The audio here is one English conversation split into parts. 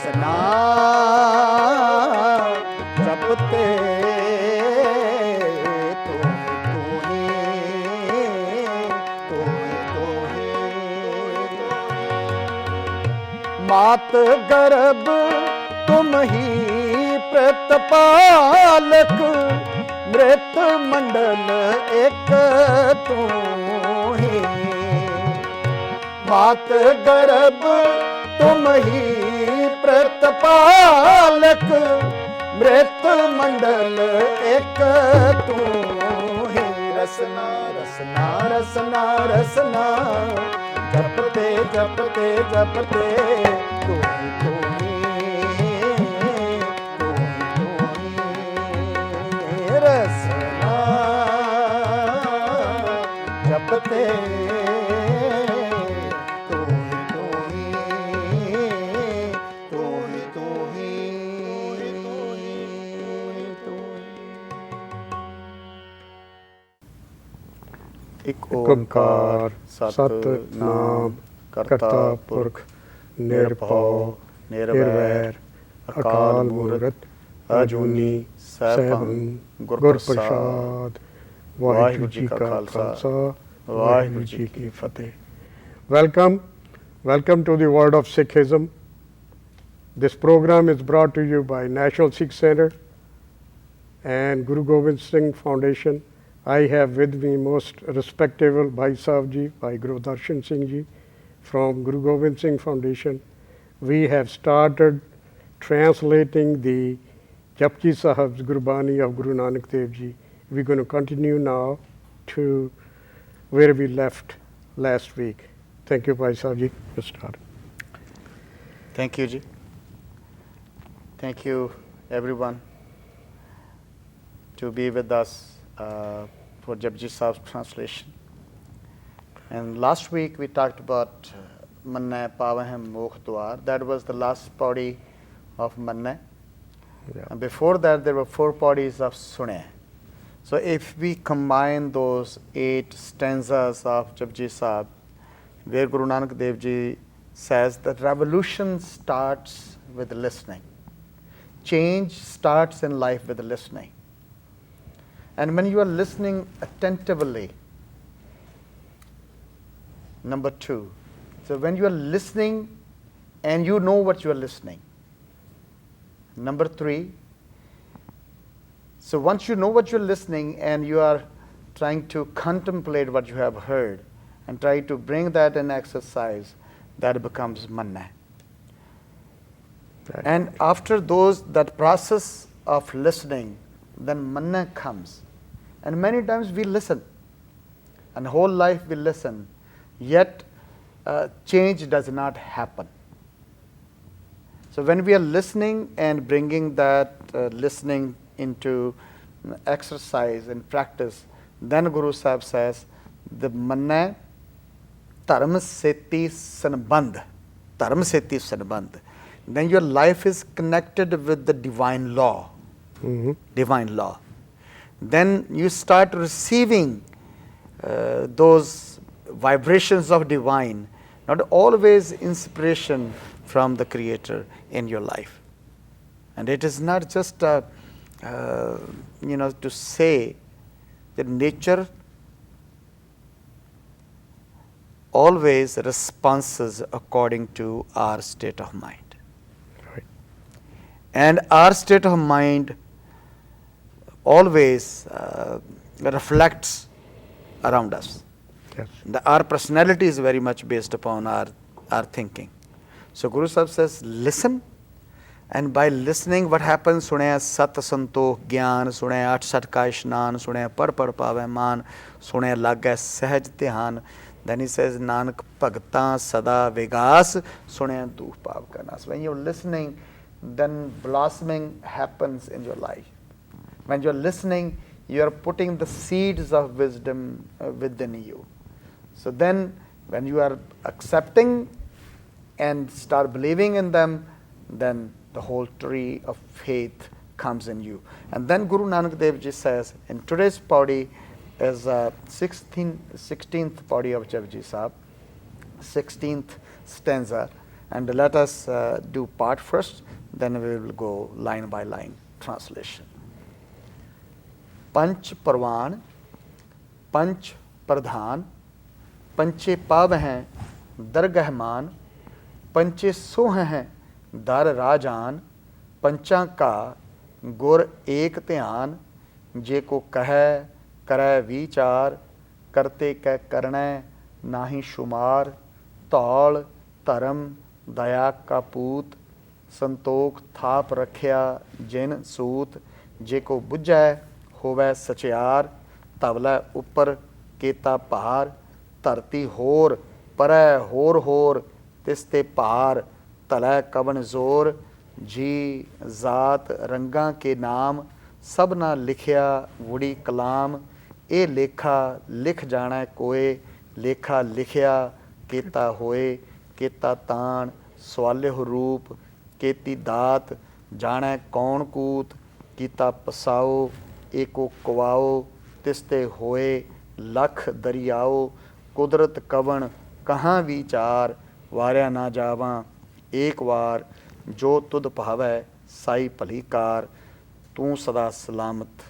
ਰਸਨਾ ਜਪਤੇ मात गर्भ तुम ही प्रतिपालक मृत मंडल एक तू ही मात गर्भ तुम ही प्रतिपालक मृत मंडल एक तू ही रसना रसना रसना रसना जपते जपते जपते तू रसना जपते ਇੱਕ ਓੰਕਾਰ ਸਤਿਨਾਮ ਕਰਤਾ ਪੁਰਖ ਨਿਰਭਉ ਨਿਰਵੈਰ ਅਕਾਲ ਮੂਰਤ ਅਜੂਨੀ ਸੈਭੰ ਗੁਰ ਪ੍ਰਸਾਦ ਵਾਹਿਗੁਰੂ ਜੀ ਕਾ ਖਾਲਸਾ ਵਾਹਿਗੁਰੂ ਜੀ ਕੀ ਫਤਿਹ Welcome to the world of Sikhism. This program is brought to you by National Sikh Center and Guru Gobind Singh Foundation. I have with me most respectable Bhai Sahib Ji, Bhai Guru Darshan Singh Ji from Guru Gobind Singh Foundation. We have started translating the Japji Sahib's Gurbani of Guru Nanak Dev Ji. We're going to continue now to where we left last week. Thank you, Bhai Sahib Ji. Let's start. Thank you, Ji. Thank you, everyone, to be with us for Japji Sahib's translation. And last week we talked about Manna Pavaham Mokh Dwar. That was the last pauri of Manna. Yeah. And before that there were 4 pauris of Sunay. So if we combine those 8 stanzas of Japji Sahib, where Guru Nanak Dev Ji says that revolution starts with listening. Change starts in life with listening. And when you are listening attentively, number 2. So when you are listening and you know what you are listening. Number 3. So once you know what you are listening and you are trying to contemplate what you have heard and try to bring that in exercise, that becomes manna. Right. And after that process of listening, then manna comes. And many times we listen, and whole life we listen, yet change does not happen. So when we are listening and bringing that listening into exercise and practice, then Guru Sahib says, the manna dharm seti sanbandh, dharm seti sanbandh. Then your life is connected with the divine law, divine law. Then you start receiving those vibrations of divine, not always inspiration from the Creator in your life. And it is not just to say that nature always responds according to our state of mind. Right. And our state of mind always reflects around us. Yes. Our personality is very much based upon our thinking. So Guru Sahib says, listen, and by listening what happens? Sunaya Sat Santokh Gyan, Sunaya At Sat Ka Ishnan, Sunaya Par Par Pavai Man, Sunaya Lagay Sahaj Dhyan. Then he says, Nanak Bhagtan Sada Vigas, Sunaya Dukh Pav Ka Nas. When you're listening, then blossoming happens in your life. When you're listening, you are putting the seeds of wisdom within you. So then, when you are accepting and start believing in them, then the whole tree of faith comes in you. And then Guru Nanak Dev Ji says, in today's pauri is 16th pauri of Japji Sahib, 16th stanza. And let us do part first, then we will go line by line translation. पंच परवान, पंच प्रधान, पंचे पाव हैं दरगहमान, पंचे सोह हैं दर राजान, पंचा का गुर एक ध्यान, जे को कह करे विचार, करते कै करने नाहि शुमार, तौल धर्म दया का पूत, संतोख थाप रखिया जिन सूत, जे को बुझै होवै सचियार, तवलै उपर केता भार, धरती होर परै होर तिसते पार, तलै कवन जोर, जी जात रंगा के नाम, सब ना लिखिया वुड़ी कलाम, ए लेखा लिख जाना कोए, लेखा लिखिया केता होए, केता ताण सवालिह रूप, केती दात जाने कौन कूत, कीता पसाओ एको कुवाओ, तिसते होए लख दरियाओ, कुदरत कवन कहाँ विचार, वारिया ना जावा एक वार, जो तुद भावै साई भली कार, तू सदा सलामत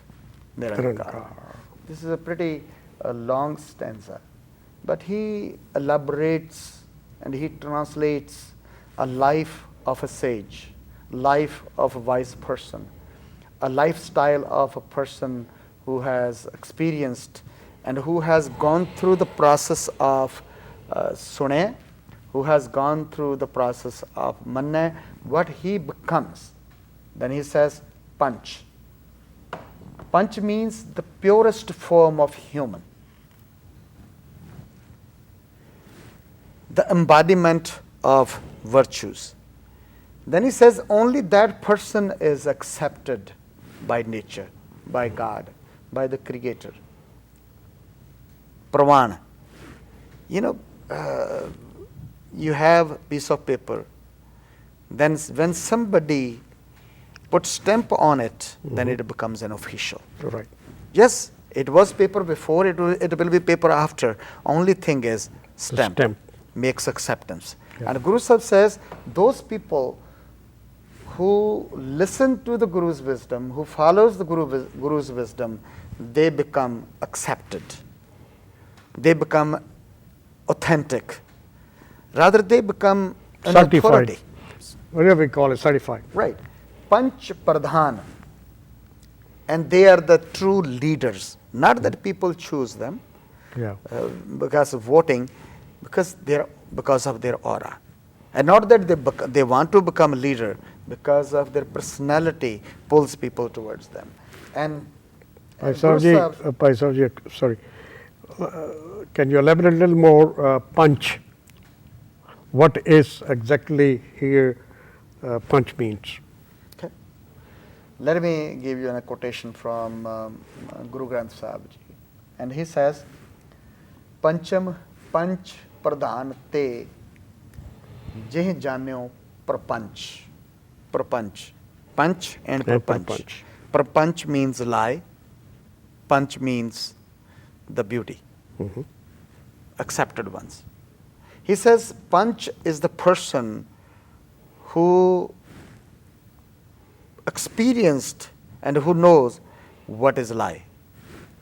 निरंकार. This is a pretty long stanza, but he elaborates and he translates a life of a sage, life of a wise person, a lifestyle of a person who has experienced and who has gone through the process of sune, who has gone through the process of manne, what he becomes. Then he says panch. Panch means the purest form of human, the embodiment of virtues. Then he says only that person is accepted by nature, by God, by the Creator. Pravan. You know, you have a piece of paper, then when somebody puts stamp on it, then it becomes an official. Right. Yes, it was paper before, it will be paper after. Only thing is stamp. Makes acceptance. Yeah. And Guru Sahib says those people who listen to the Guru's wisdom, who follows the Guru's wisdom, they become accepted. They become authentic. Rather, they become an certified. Authority. Whatever we call it, certified. Right. Panch Pradhan. And they are the true leaders. Not that people choose them because of voting, because of their aura. And not that they want to become a leader, because of their personality pulls people towards them. And Sahib, sorry. Can you elaborate a little more? Punch. What is exactly here punch means? Okay. Let me give you a quotation from Guru Granth Sahib Ji. And he says, Pancham panch pradhan te jeh janyo prapanch. Prapanch. Panch and prapanch. Prapanch means lie. Panch means the beauty. Accepted ones. He says Panch is the person who experienced and who knows what is lie,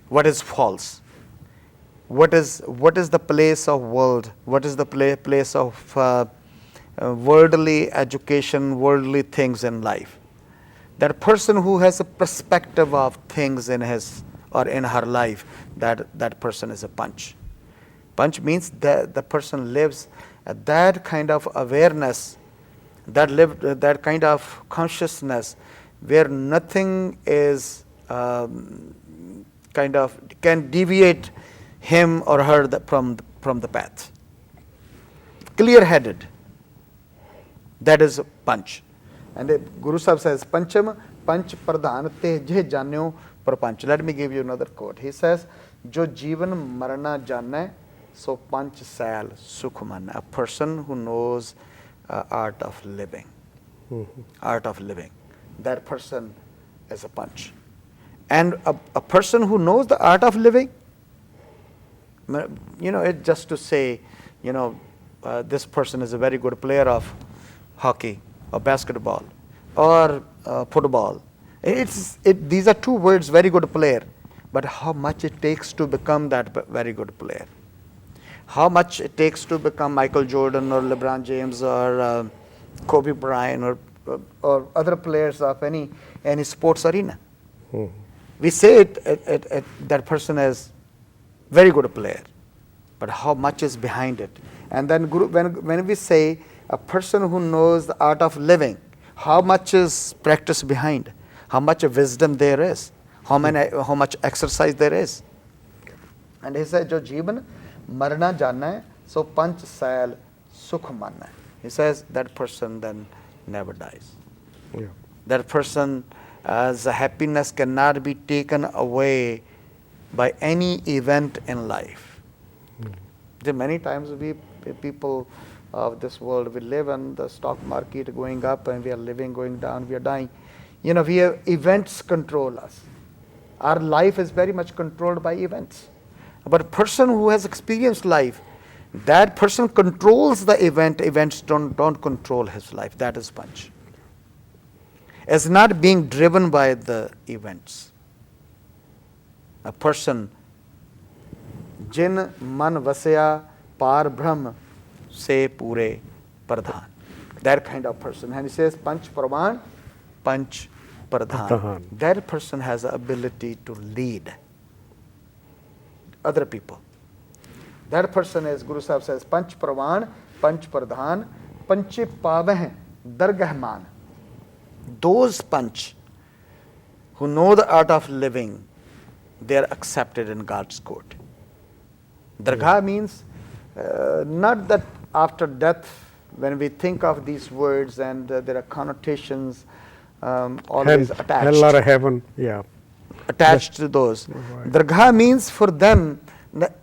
what is false, what is the place of world, what is the place of worldly education, worldly things in life. That person who has a perspective of things in his or in her life, that person is a Panch. Panch means that the person lives at that kind of awareness, that kind of consciousness where nothing is kind of can deviate him or her from the path. Clear-headed. That is Panch. And Guru Sahib says, Pancham panch pradhan te jeh janyo prapanch. Let me give you another quote. He says, Jo jivan marana janne so panch sal sukh man. A person who knows art of living. Art of living. That person is a Panch. And a person who knows the art of living, it's just to say, this person is a very good player of hockey or basketball or football. These are two words, very good player, but how much it takes to become that very good player. How much it takes to become Michael Jordan or LeBron James or Kobe Bryant or other players of any sports arena. We say that person is very good player, but how much is behind it? And then when we say a person who knows the art of living, how much is practice behind? How much wisdom there is? How much exercise there is? And he said, "Jo jeevan marna jana hai, so panch sail sukh manna." He says that person then never dies. Yeah. That person, the happiness cannot be taken away by any event in life. There many times people of this world, we live in the stock market going up and we are living going down, we are dying. We have events control us. Our life is very much controlled by events. But a person who has experienced life, that person controls the event. Events don't control his life. That is Panch. It's not being driven by the events. A person, Jin man vasya par brahm se pure pradhan. That kind of person. And he says, Panch pravan, Panch pradhan. That person has the ability to lead other people. That person is, Guru Sahib says, Panch pravan, Panch pradhan, Panche pavah dargahman. Those Panch who know the art of living, they are accepted in God's court. Dargah means not that after death, when we think of these words and there are connotations always attached. Hell or heaven, yeah. Attached to those. Right. Dargah means for them,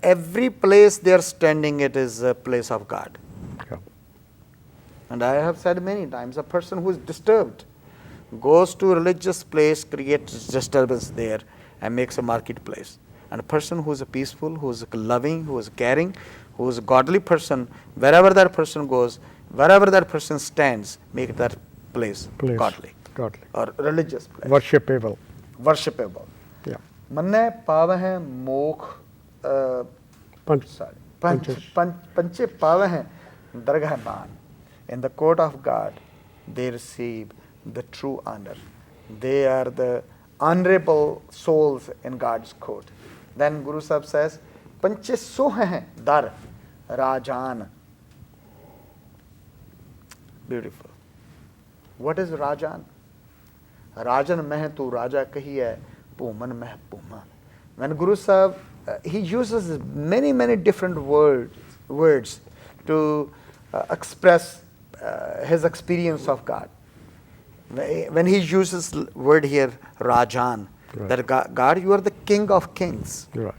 every place they are standing, it is a place of God. Yeah. And I have said many times, a person who is disturbed goes to a religious place, creates disturbance there and makes a marketplace. And a person who is peaceful, who is loving, who is caring, who is a godly person, wherever that person goes, wherever that person stands, make that place. Godly. Or religious place. Worshipable. Yeah. Manne pavah mokh panche pavah dargahman. In the court of God, they receive the true honor. They are the honorable souls in God's court. Then Guru Sahib says, Panche soh hain dar rajan. Beautiful. What is rajan? Rajan meh tu raja kahi hai, Puman meh puma. When Guru Sahib, he uses many different words to express his experience of God. When he uses word here, Rajan, right. That God, you are the King of Kings. Right.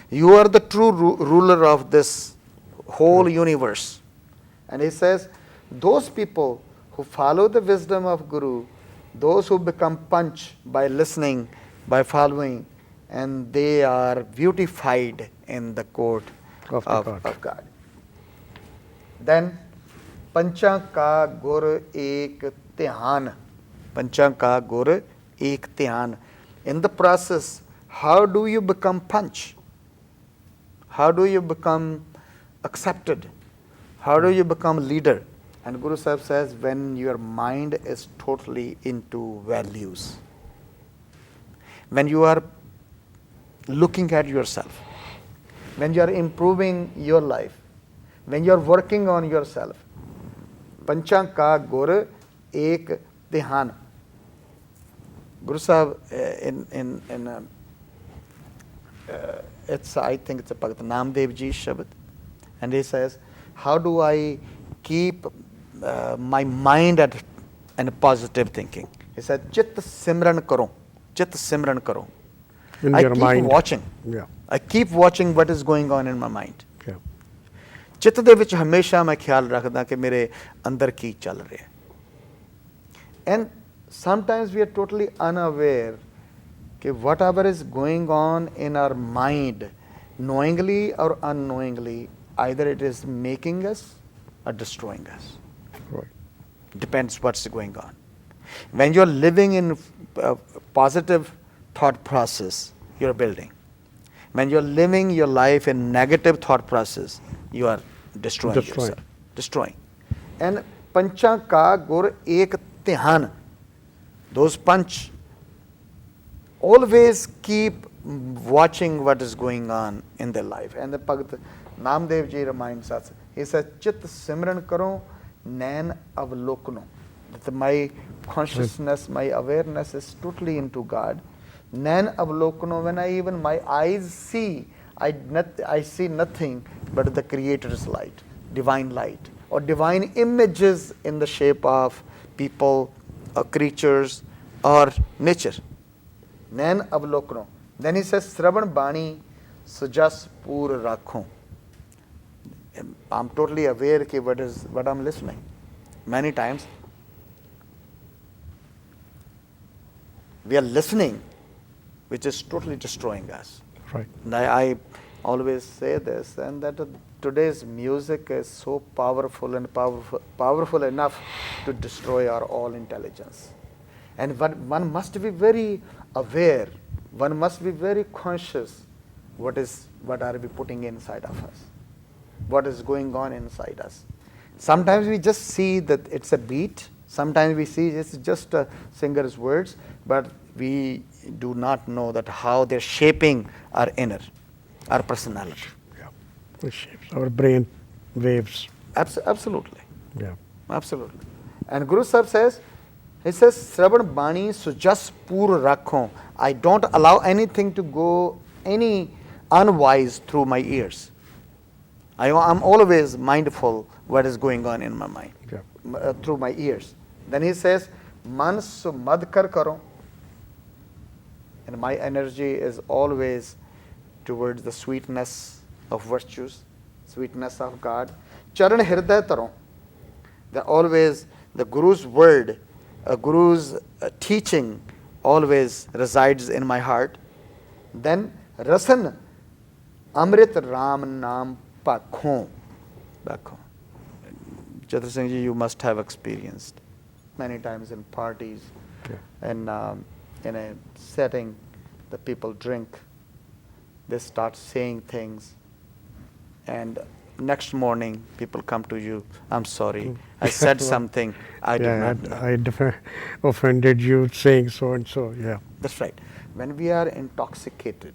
You are the true ruler of this whole universe. And he says, those people who follow the wisdom of Guru, those who become Panch by listening, by following, and they are beautified in the court of God. Then, Pancha ka gur ek dhyan. Pancha ka gur ek dhyan. In the process, how do you become Panch? How do you become accepted? How do you become leader? And Guru Sahib says, when your mind is totally into values. When you are looking at yourself. When you are improving your life. When you are working on yourself. Pancha ka gur ek dhyan. Guru Sahib I think it's a Bhagat Namdev Ji Shabad. And he says, how do I keep my mind in positive thinking? He said, Chit Simran karo. Chit Simran karo. I keep watching. Yeah. I keep watching what is going on in my mind. चित्त दे विच हमेशा मैं ख्याल रखदा कि मेरे अंदर की चल रहा है. And sometimes we are totally unaware कि whatever is going on in our mind, knowingly or unknowingly, either it is making us or destroying us. Right. depends what's going on. When you're living in positive thought process, you're building. When you're living your life in negative thought process, you are destroying yourself. Destroying. And pancha ka gur ek dhyan. Those panch always keep watching what is going on in their life. And the Bhagat Namdev ji reminds us, he says, Chit Simran karo, nain avlokno. That my consciousness, my awareness is totally into God. Nain avlokno, when even my eyes see, I see nothing but the Creator's light, divine light, or divine images in the shape of people, or creatures, or nature. Nain avlokno. Then he says, Sravan Bani sujas pur rakho. I'm totally aware of what I'm listening. Many times we are listening, which is totally destroying us. Right. And I always say this, and that today's music is so powerful and powerful enough to destroy our all intelligence. And one must be very aware, one must be very conscious what are we putting inside of us, what is going on inside us. Sometimes we just see that it's a beat, sometimes we see it's just a singer's words, but we do not know that how they're shaping our inner, our personality. Yeah, it shapes our brain waves. Absolutely. Yeah. Absolutely. And Guru Sahib says, he says, Sravan Bani sujas pur rakho. I don't allow anything to go any unwise through my ears. I'm always mindful what is going on in my mind, through my ears. Then he says, Man sumadkar karo. And my energy is always towards the sweetness of virtues, sweetness of God. Charan hirday taro. Always the Guru's word, Guru's teaching always resides in my heart. Then rasan amrit ram naam pakho. Chatra Singh ji, you must have experienced many times in parties, and in a setting, the people drink, they start saying things, and next morning people come to you, I'm sorry, I said something I did not know. I offended you saying so and so, yeah. That's right. When we are intoxicated,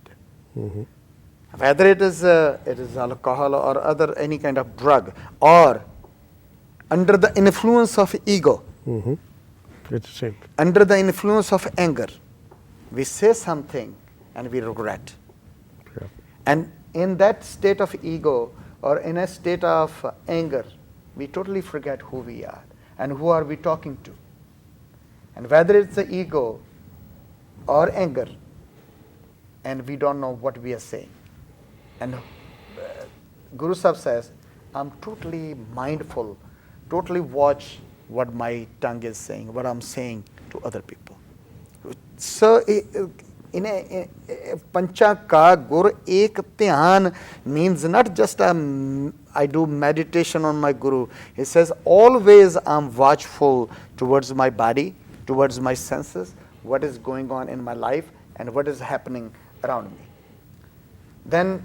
whether it is alcohol or other any kind of drug, or under the influence of ego, it's the same. Under the influence of anger, we say something and we regret. Yeah. And in that state of ego or in a state of anger, we totally forget who we are and who are we talking to. And whether it's the ego or anger, and we don't know what we are saying. And Guru Sahib says, I'm totally mindful, totally watch what my tongue is saying, what I'm saying to other people. So, in a pancha ka gur ek dhyan means not just I do meditation on my Guru. He says always I'm watchful towards my body, towards my senses, what is going on in my life and what is happening around me. Then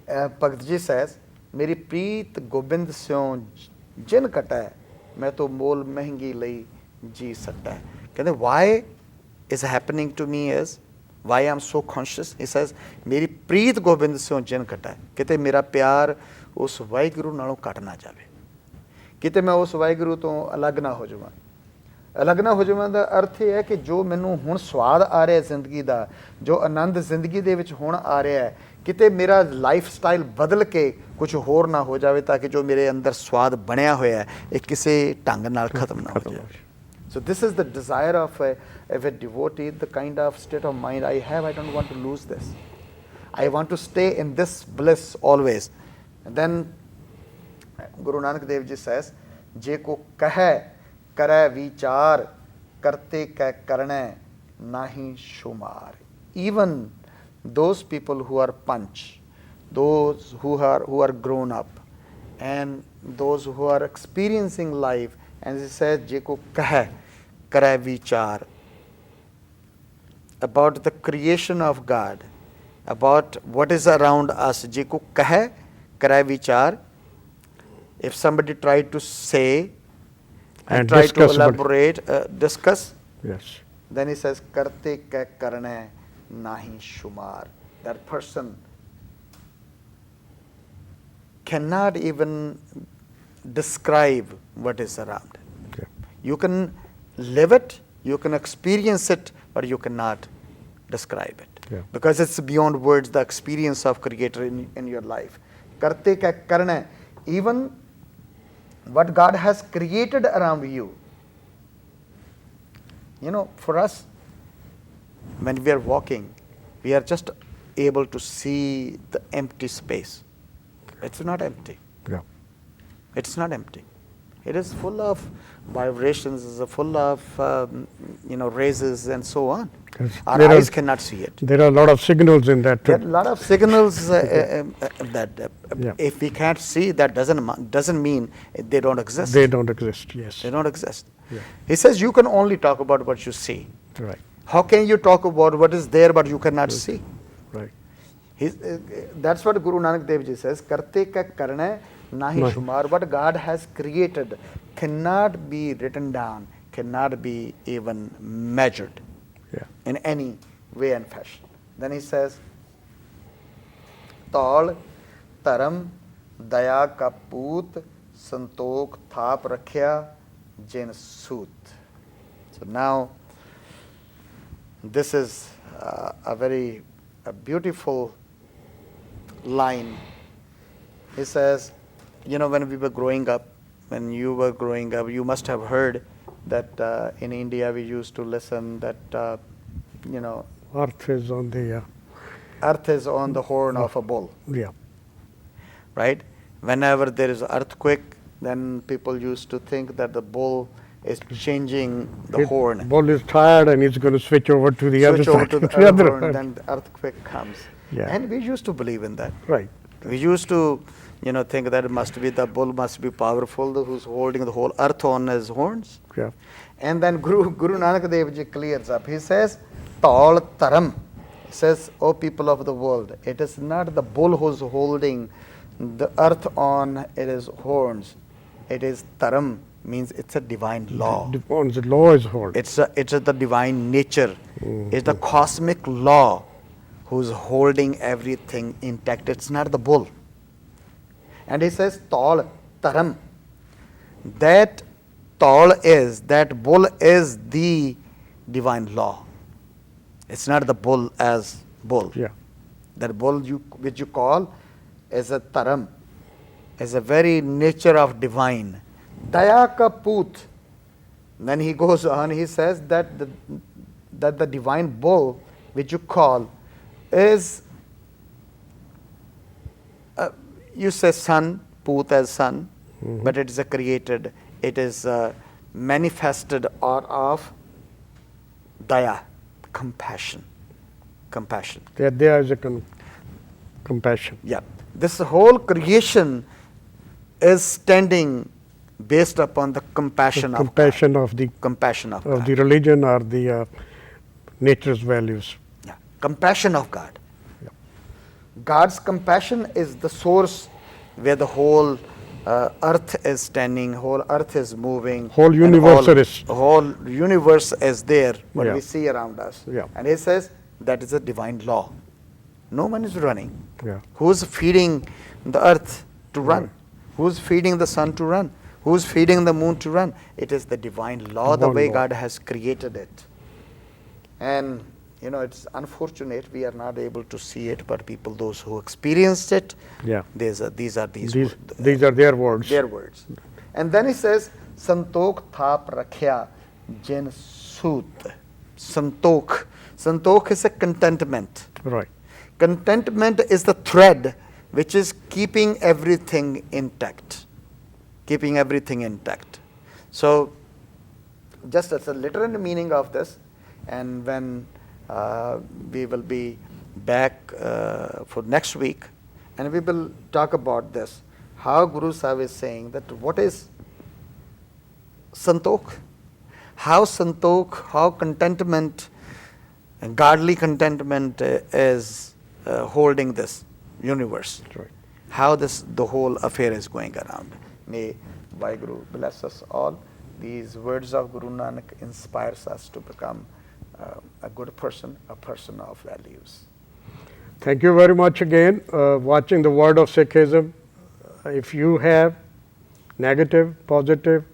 Bhagat ji says, Meri preet Gobind syon jin kata hai, main to mol mehengi lai ji sakta hai. Why is happening to me is, why I'm so conscious? He says, Meri preet Gobind syon jin kata hai. Kite mera pyar us Vaheguru nalon kat na jave. Kite main us Vaheguru to alag na ho jaਵਾਂ. ਅਲੱਗ ਨਾ ਹੋ ਜਾਵਾਂ ਦਾ ਅਰਥ ਇਹ ਹੈ ਕਿ ਜੋ ਮੈਨੂੰ ਹੁਣ ਸਵਾਦ ਆ ਰਿਹਾ ਜ਼ਿੰਦਗੀ ਦਾ, ਜੋ ਆਨੰਦ ਜ਼ਿੰਦਗੀ ਦੇ ਵਿੱਚ ਹੁਣ ਆ ਰਿਹਾ ਹੈ, ਕਿਤੇ ਮੇਰਾ ਲਾਈਫ ਸਟਾਈਲ ਬਦਲ ਕੇ ਕੁਝ ਹੋਰ ਨਾ ਹੋ ਜਾਵੇ ਤਾਂ ਕਿ ਜੋ ਮੇਰੇ ਅੰਦਰ ਸਵਾਦ ਬਣਿਆ ਹੋਇਆ ਹੈ ਇਹ ਕਿਸੇ ਢੰਗ ਨਾਲ ਖਤਮ ਨਾ ਹੋ ਜਾਵੇ. So this is the desire of a devotee, the kind of state of mind I have. I don't want to lose this. I want to stay in this bliss always. And then Guru Nanak Dev Ji says, Je ko kahe kare vichar karte ka karne nahi shumar. Even those people who are panch, those who are grown up and those who are experiencing life, and he says, Jeko kahe, kare vichar, about the creation of God, about what is around us. Jeko kahe, kare vichar. If somebody tried to say and try to elaborate, discuss, yes, then he says, karte ke karne nahi shumar. That person cannot even describe what is around. yeah, You can live it, you can experience it, but you cannot describe it. Yeah. Because it's beyond words, the experience of Creator in your life. Karte ka karne, even what God has created around you. You know, for us, when we are walking, we are just able to see the empty space. It's not empty. yeah, It's not empty. It is full of vibrations, it's full of raises and so on. Our eyes cannot see it. There are a lot of signals in that. There are a lot of signals that Yeah. if we can't see, that doesn't mean they don't exist. They don't exist, yes. They don't exist. Yeah. He says you can only talk about what you see. Right, How can you talk about what is there but you cannot see? right. That's what Guru Nanak Dev Ji says, Karte ka karne nahi shumar. What God has created cannot be written down, cannot be even measured Yeah, in any way and fashion. Then he says, Taul taram daya ka poot santok thap rakhya jin soot. So now this is a very beautiful line. He says, when we were growing up, when you were growing up, you must have heard that in India we used to listen that, earth is on the, earth is on the horn of a bull, yeah, right? Whenever there is earthquake, then people used to think that the bull is changing the horn. Bull is tired and he's going to switch over to the other Switch over side. to the the other other horn, side. then the earthquake comes. Yeah. And we used to believe in that. Right, We used to, think that it must be the bull must be powerful, who's holding the whole earth on his horns. yeah, And then Guru Nanak Dev Ji clears up. He says, Taul taram. He says, O people of the world, it is not the bull who's holding the earth on his horns. It is taram, means it's a divine law. on the law is hold. It's the divine nature. It's the cosmic law who's holding everything intact. It's not the bull. And he says, Taul taram. That bull is the divine law. It's not the bull as bull. Yeah, That bull which you call is a taram, is a very nature of divine. Daya ka poot. Then he goes on, he says that the divine bull which you call is, you say sun, poot as sun, but it is a created, it is manifested out of daya, compassion. Compassion. there is a compassion. Yeah. This whole creation is standing based upon the compassion of Compassion God. of the Compassion of of God. the religion or the nature's values. Yeah. Compassion of God. Yeah. God's compassion is the source where the whole earth is standing, whole earth is moving. Whole and universe is. whole universe is there, what Yeah. we see around us. Yeah. And he says that is a divine law. No one is running. Yeah. Who's feeding the earth to run? Right. Who's feeding the sun to run? Who's feeding the moon to run? It is the divine law, the Divine way law. God has created it. And it's unfortunate we are not able to see it, but people, those who experienced it, Yeah. these are These are their words. their words. And then he says, Santok thap rakhya jin soot. Santok. Santok is a contentment. Right. Contentment is the thread which is keeping everything intact. Keeping everything intact. So, just as a literal meaning of this, and when we will be back for next week, and we will talk about this, how Guru Sahib is saying that what is santokh, how contentment, godly contentment is holding this universe. Right. How the whole affair is going around. May Vaheguru bless us all. These words of Guru Nanak inspires us to become a good person, a person of values. Thank you very much again. Watching the Word of Sikhism. If you have negative, positive,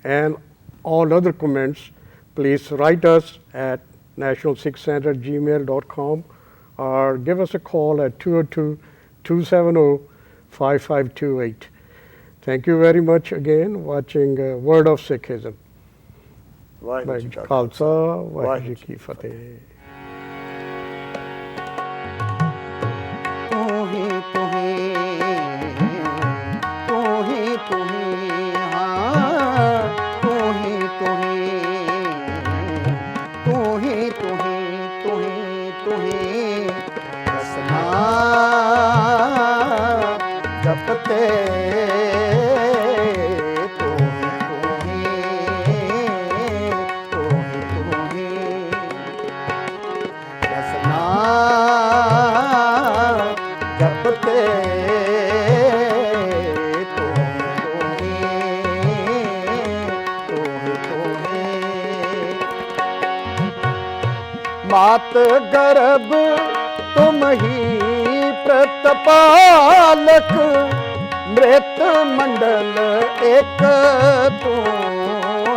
and all other comments, please write us at nationalsikhcenter@gmail.com or give us a call at 202-270-5528. Thank you very much again watching Word of Sikhism. Vaheguru Ji ka Khalsa, Khalsa, Vaheguru Ji ki Fateh. मात गर्भ तुम ही प्रतपालक, मृत मंडल एक तू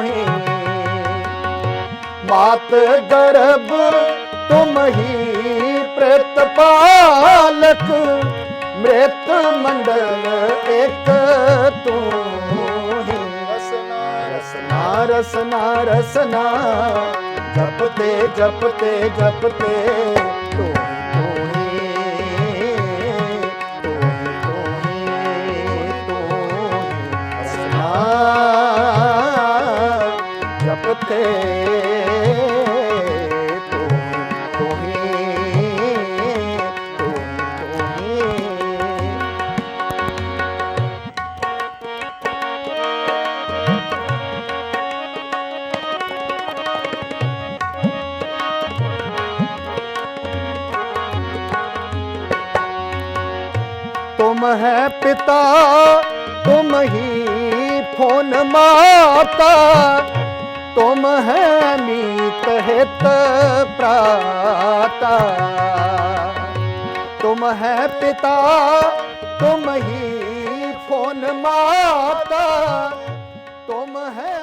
ही। मात गर्भ तुम ही प्रतपालक, मृत मंडल एक तू ही। रसना रसना रसना जपते जपते जपते तू ही रसना जपते तू ही तुम है पिता तुम ही फोन माता, तुम है मीत हित प्राता। तुम है पिता तुम ही फोन माता, तुम है